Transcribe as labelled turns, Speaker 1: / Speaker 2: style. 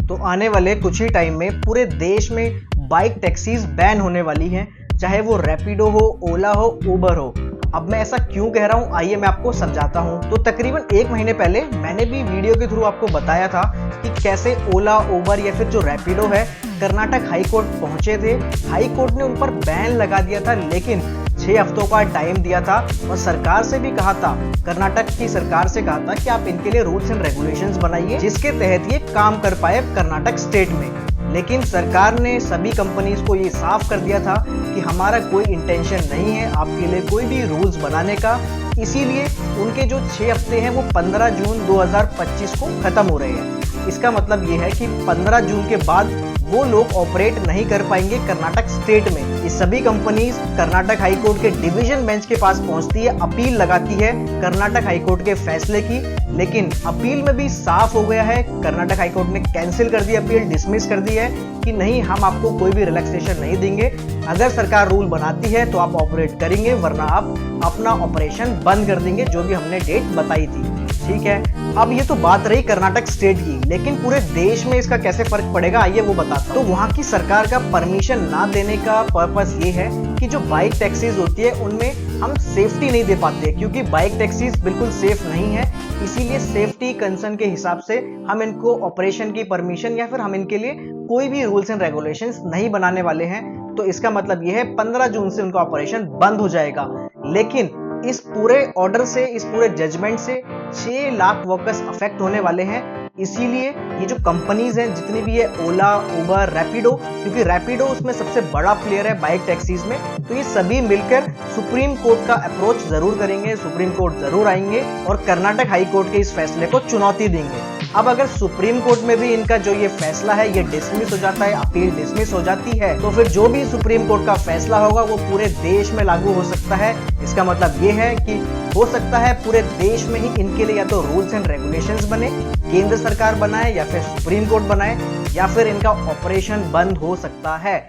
Speaker 1: तो आने वाले कुछ ही टाइम में पूरे देश में बाइक टैक्सीज बैन होने वाली हैं, चाहे वो रैपिडो हो, ओला हो, उबर हो। अब मैं ऐसा क्यों कह रहा हूँ, आइए मैं आपको समझाता हूँ। तो तकरीबन 1 महीने पहले मैंने भी वीडियो के थ्रू आपको बताया था कि कैसे ओला, उबर या फिर जो रैपिडो है, कर्नाटक हाई कोर्ट पहुंचे थे। हाई कोर्ट ने उन पर बैन लगा दिया था, लेकिन 6 हफ्तों का टाइम दिया था और सरकार से भी कहा था, कर्नाटक की सरकार से कहा था कि आप इनके लिए रूल्स एंड रेगुलेशंस बनाइए जिसके तहत ये काम कर पाए कर्नाटक स्टेट में। लेकिन सरकार ने सभी कंपनीज को ये साफ कर दिया था कि हमारा कोई इंटेंशन नहीं है आपके लिए कोई भी रूल्स बनाने का। इसीलिए उनके जो 6 हफ्ते हैं वो 15 जून 2025 को खत्म हो रहे हैं। इसका मतलब ये है कि 15 जून के बाद वो लोग ऑपरेट नहीं कर पाएंगे कर्नाटक स्टेट में। ये सभी कंपनीज कर्नाटक हाई कोर्ट के डिवीजन बेंच के पास पहुंचती है, अपील लगाती है कर्नाटक हाई कोर्ट के फैसले की। लेकिन अपील में भी साफ हो गया है, कर्नाटक हाई कोर्ट ने कैंसिल कर दी अपील, डिसमिस कर दी है कि नहीं, हम आपको कोई भी रिलैक्सेशन नहीं देंगे। अगर सरकार रूल बनाती है तो आप ऑपरेट करेंगे, वरना आप अपना ऑपरेशन बंद कर देंगे, जो भी हमने डेट बताई थी। ठीक है, अब ये तो बात रही कर्नाटक स्टेट की, लेकिन पूरे देश में इसका कैसे फर्क पड़ेगा आइए वो बताता हूं। तो वहां की सरकार का परमिशन ना देने का पर्पस ये है कि जो बाइक टैक्सीज होती है उनमें हम सेफ्टी नहीं दे पाते, क्योंकि बाइक टैक्सीज बिल्कुल सेफ नहीं है। इसीलिए सेफ्टी कंसर्न के हिसाब से हम इनको ऑपरेशन की परमिशन या फिर हम इनके लिए कोई भी रूल्स एंड रेगुलेशंस नहीं बनाने वाले हैं। तो इसका मतलब यह है 15 जून से उनका ऑपरेशन बंद हो जाएगा। लेकिन इस पूरे ऑर्डर से, इस पूरे जजमेंट से 6 लाख वर्कर्स अफेक्ट होने वाले हैं। इसीलिए ये जो कंपनीज हैं जितनी भी है, ओला, उबर, रैपिडो, क्योंकि रैपिडो उसमें सबसे बड़ा प्लेयर है बाइक टैक्सीज में, तो ये सभी मिलकर सुप्रीम कोर्ट का अप्रोच जरूर करेंगे, सुप्रीम कोर्ट जरूर आएंगे और कर्नाटक हाई कोर्ट के इस फैसले को चुनौती देंगे। अब अगर सुप्रीम कोर्ट में भी इनका जो ये फैसला है ये डिसमिस हो जाता है, अपील डिसमिस हो जाती है, तो फिर जो भी सुप्रीम कोर्ट का फैसला होगा वो पूरे देश में लागू हो सकता है। इसका मतलब ये है कि हो सकता है पूरे देश में ही इनके लिए या तो रूल्स एंड रेगुलेशंस बने, केंद्र सरकार बनाए या फिर सुप्रीम कोर्ट बनाए, या फिर इनका ऑपरेशन बंद हो सकता है।